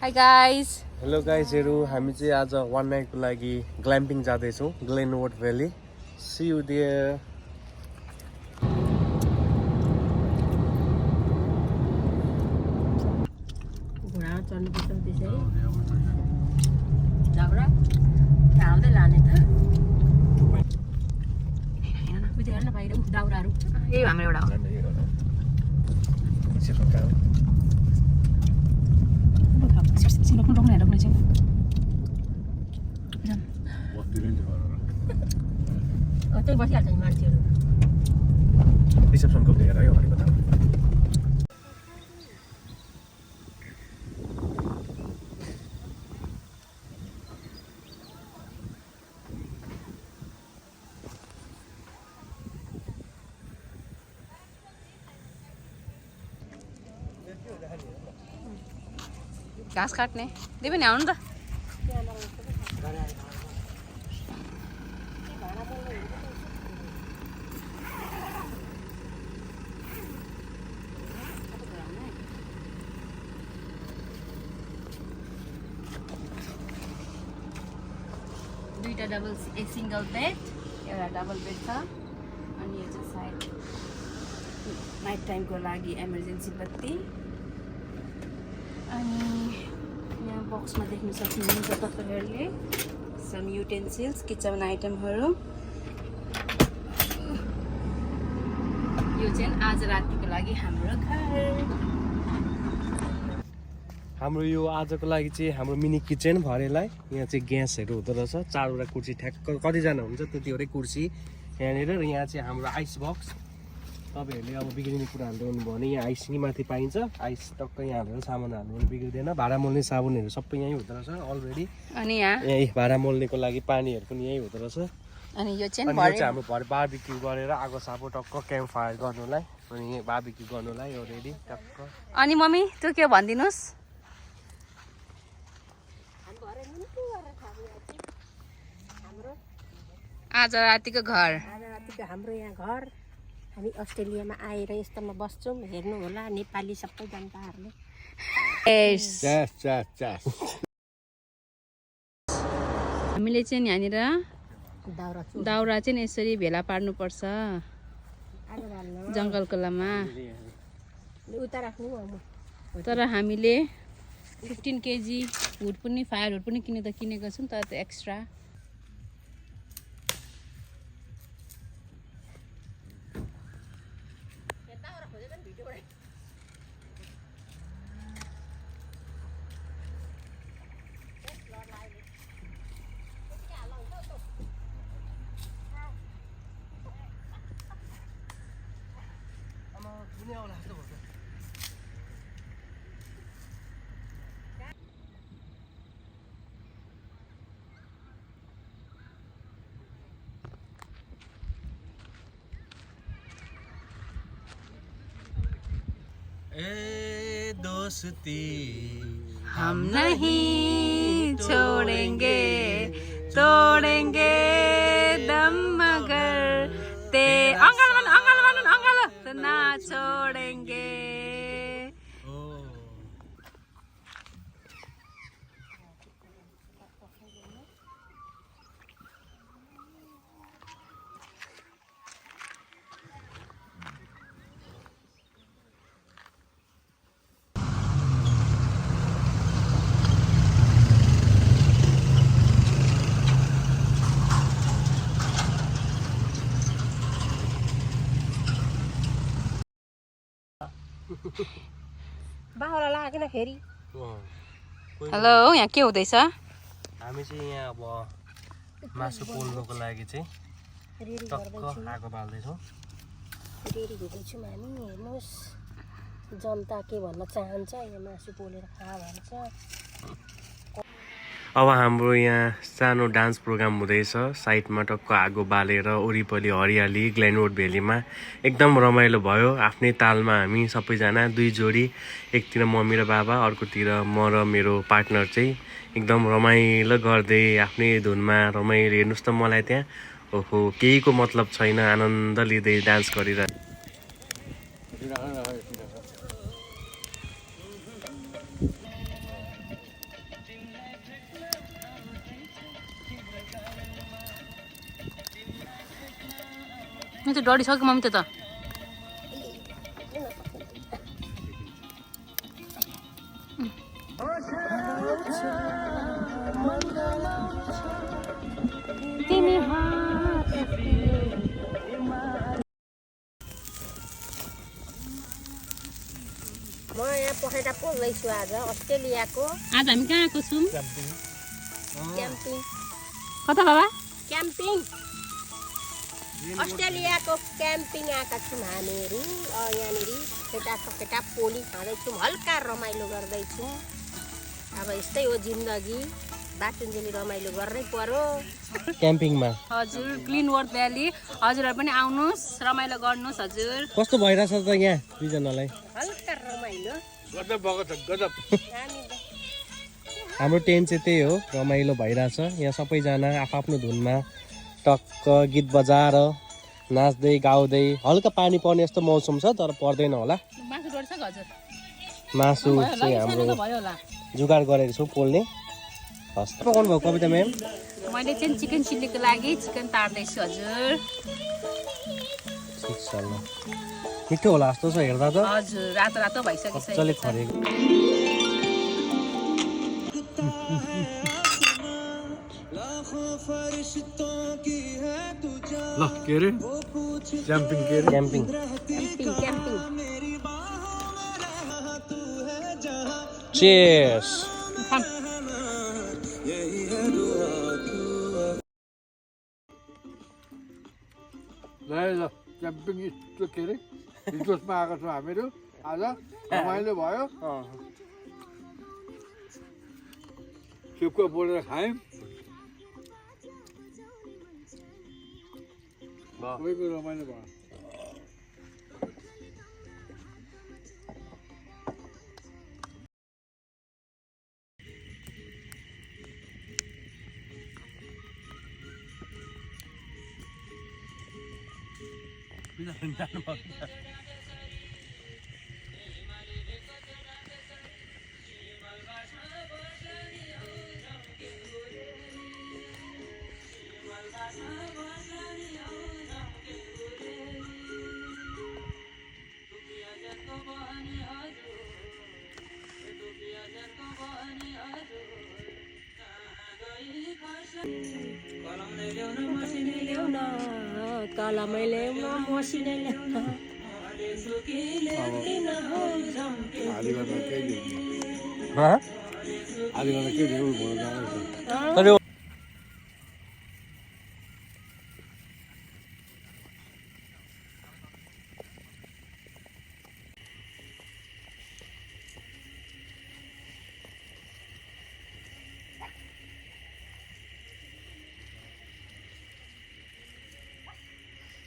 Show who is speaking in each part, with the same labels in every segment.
Speaker 1: Hi guys.
Speaker 2: Hello guys, हामी चाहिँ आज one night को लागि ग्ल्याम्पिङ जाँदै छौं Glenwood valley. See you there.
Speaker 1: घोडा चढ्नु पर्छ त्यसै. जाबरा. हाल्दै लाने त. हैन बुझ्दै गर्न बाहिर दाउराहरु. ए हाम्रो एउटा हो. कतै बसिहाल्छ नि मान्छेहरु.
Speaker 2: रिसेप्सनको लिएर आयो अगाडि बता.
Speaker 1: घाँस काट्ने दे पनि आउनु त. दुईटा डबल ए सिंगल बेड एउटा डबल बेड छ अनि यो चाहिँ साइड नाइट टाइमको लागि इमर्जेन्सी बत्ती अनि यहाँ बक्समा देख्न सक्नुहुन्छ तपाईहरुले सम युटेन्सिल्स किचन आइटमहरु. यो चाहिँ आज रातिको लागि हाम्रो घर.
Speaker 2: हाम्रो यो आजको लागि चाहिँ हाम्रो मिनी किचन भरेलाई यहाँ चाहिँ ग्यासहरु हुँदो रहेछ. चारवटा कुर्सी ठ्याक्क कति जना हुन्छ त्यतिवटै कुर्सी यहाँनिर. र यहाँ चाहिँ हाम्रो आइस बक्स. तपाईहरुले अब बिग्रिने कुराहरु ल्याउनु भयो भने यहाँ आइस नि माथि पाइन्छ. आइस टक्क यहाँ हालेर सामान हाल्नु भने बिग्रिदैन. भाडा मोल्ने साबुनहरु सबै यहीँ हुँदो रहेछ अलरेडी.
Speaker 1: अनि यहाँ
Speaker 2: भाडा मोल्नेको लागि पानीहरु पनि यहीँ हुँदो रहेछ.
Speaker 1: अनि यो चाहिँ
Speaker 2: हाम्रो भरे बारबिक्यू गरेर आगो सापो टक्क क्याम्प फायर गर्नुलाई अनि बारबिक्यू गर्नुलाई अलरेडी टक्क.
Speaker 1: अनि मम्मी त्यो के भन्दिनुस्. आज रातिको घर.
Speaker 3: आज रातिको हाम्रो यहाँ घर. हामी अस्ट्रेलियामा आएर यस्तोमा बस्छौँ. हेर्नु होला नेपाली सबै जनताहरूले.
Speaker 1: हामीले चाहिँ यहाँनिर दाउरा चाहिँ यसरी भेला पार्नुपर्छ जङ्गलकोलामा.
Speaker 3: उता राख्नु
Speaker 1: तर हामीले 15 केजी वुड पनि फायर वुड पनि किनेको छौँ तर त्यो एक्स्ट्रा.
Speaker 2: ए दोस्ती
Speaker 1: हम नहीं छोड़ेंगे तोड़ेंगे दम मगर ते अंगल तो ना छोड़ेंगे.
Speaker 3: बाहुला लागेन फेरि.
Speaker 1: हेलो यहाँ के हुँदैछ.
Speaker 2: हामी चाहिँ यहाँ अब मासु पोल्नको लागि चाहिँ टक्क आगो बाल्दैछौँ.
Speaker 3: रेडी हुँदैछौँ हामी. हेर्नुहोस् जनता के भन्न चाहन्छ. यहाँ मासु पोलेर खा भन्छ.
Speaker 2: अब हाम्रो यहाँ सानो डान्स प्रोग्राम हुँदैछ. साइडमा टक्क आगो बालेर वरिपरि हरियाली ग्लेनवुड भ्यालीमा एकदम रमाइलो भयो. आफ्नै तालमा हामी सबैजना दुई जोडी, एकतिर मम्मी र बाबा अर्कोतिर म र मेरो पार्टनर चाहिँ एकदम रमाइलो गर्दै आफ्नै धुनमा रमाइलो. हेर्नुहोस् त मलाई त्यहाँ ओहो केहीको मतलब छैन आनन्द लिँदै डान्स गरिरहेको.
Speaker 1: म त डढिसक्यो मम्मी त
Speaker 3: तिमी म यहाँ पखेटा पोल्दैछु आज अस्ट्रेलियाको
Speaker 1: आज हामी कहाँ आएको छौँ
Speaker 3: क्याम्पिङ
Speaker 1: कता बाबा
Speaker 3: क्याम्पिङ अस्ट्रेलियाको क्याम्पिङ आएका छौँ हामीहरू यहाँनिर केटा पोली खाँदैछौँ हल्का रमाइलो गर्दैछौँ अब यस्तै हो जिन्दगी बाटुन्जेली रमाइलो गर्नै पर्यो
Speaker 2: क्याम्पिङमा
Speaker 1: हजुर ग्लिनवर्थ भ्याली हजुरहरू पनि आउनुहोस् रमाइलो गर्नुहोस् हजुर
Speaker 2: कस्तो भइरहेछ त यहाँ दुईजनालाई
Speaker 3: हल्का रमाइलो
Speaker 2: हाम्रो टेन्ट चाहिँ त्यही हो रमाइलो भइरहेछ यहाँ सबैजना आफ्नो धुनमा टक्क गीत बजाएर नाच्दै गाउँदै हल्का पानी पर्ने जस्तो मौसम छ तर पर्दैन होला
Speaker 1: मासु डढ्छ हजुर
Speaker 2: मासु चाहिँ हाम्रो
Speaker 1: भयो होला
Speaker 2: जुगाड गरेको छौँ पोल्ने हस् पकाउनु भयो कविता म्याम
Speaker 1: मैले चाहिँ चिकन चिल्लीको लागि चिकन तार्दैछु हजुर
Speaker 2: मिठो होला जस्तो छ हेर्दा त
Speaker 1: हजुर रातो रातो भइसक्यो
Speaker 2: मजाले खरेको
Speaker 4: ल के अरे क्याम्पिङ के अरे
Speaker 2: क्याम्पिङ चेयर्स
Speaker 4: ल क्याम्पिङ के अरे रिजोर्टमा आएको छौँ हामीहरू आज रमाइलो भयो चिप्को पोलेर खायौँ सबैको रमाइलो भयो
Speaker 3: कलमै ल्याउन मसिनै ल्याउन
Speaker 4: आधी घन्टा केही दिउँ आधी घन्टा केही दिउँ भोलि जाँदैछ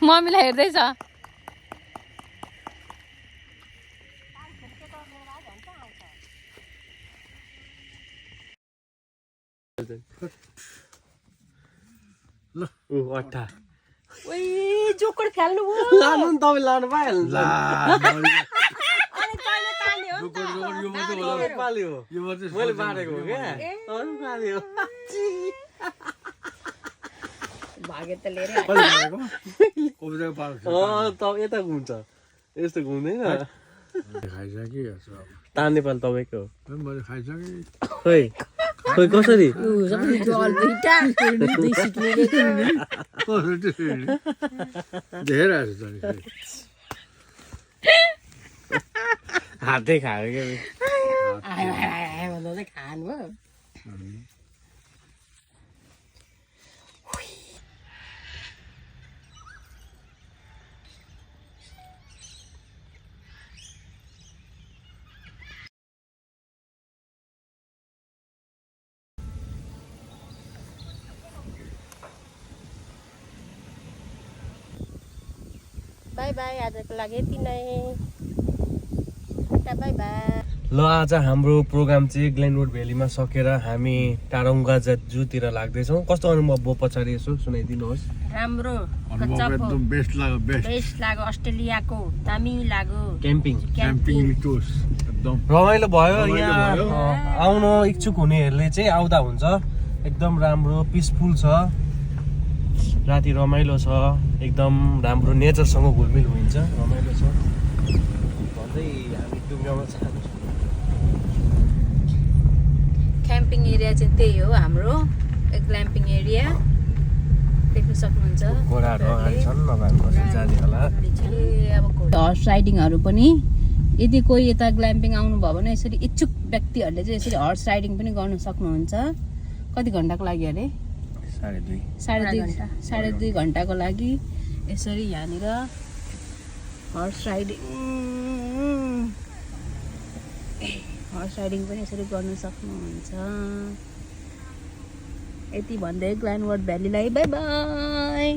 Speaker 1: मम्मीलाई हेर्दैछ
Speaker 4: ल
Speaker 2: अट्ठा
Speaker 3: ओइ जोकर खेल्नु
Speaker 2: लानु नि तपाईँ लानु पाइहाल्नु मैले बाँडेको हो क्या
Speaker 3: भागे त लिएर
Speaker 2: यता घुम्छ यस्तो घुम्दैन
Speaker 4: खाइसकेँ
Speaker 2: तान्ने पाल तपाईँको
Speaker 4: मैले खाइसकेँ
Speaker 2: खोइ खोइ कसरी
Speaker 4: धेरै आएछ त
Speaker 2: हातै खायो क्या
Speaker 3: भन्दा चाहिँ खानु हो बाई बाई आजको लागि यति नै बाई बाई
Speaker 2: ल आज हाम्रो प्रोग्राम चाहिँ ग्लेनवुड भ्यालीमा सकेर हामी टारङ्गा जूतिर लाग्दैछौँ कस्तो अनुभव भयो पछाडि यसो सुनाइदिनुहोस्
Speaker 1: राम्रो
Speaker 4: एकदम बेस्ट लाग्यो
Speaker 1: बेस्ट लाग्यो अस्ट्रेलियाको दामी लाग्यो
Speaker 2: क्याम्पिङ
Speaker 4: क्याम्पिङ टुर्स एकदम
Speaker 2: रमाइलो भयो यहाँ आउन इच्छुक हुनेहरूले चाहिँ आउँदा हुन्छ एकदम राम्रो पिसफुल छ राति रमाइलो छ, एकदम राम्रो नेचरसँग घुलमिल हुन्छ, रमाइलो छ भन्दै हामी डुङ्गामा जान्छौँ।
Speaker 1: क्याम्पिङ एरिया चाहिँ त्यही हो हाम्रो ग्ल्याम्पिङ एरिया, देख्न सक्नुहुन्छ।
Speaker 2: घोडाहरू अगाडि छन्, नभए हामी कसरी जाने होला।
Speaker 1: अब हर्स राइडिङहरू पनि यदि कोही यता ग्ल्याम्पिङ आउनुभयो भने यसरी इच्छुक व्यक्तिहरूले चाहिँ यसरी हर्स राइडिङ पनि गर्न सक्नुहुन्छ। कति घन्टाको लागि अरे? 2.5 घन्टाको लागि यसरी यहाँनिर हर्स राइडिङ पनि यसरी गर्न सक्नुहुन्छ। यति भन्दै ग्ल्यानवर्थ भ्यालीलाई बाई बाई।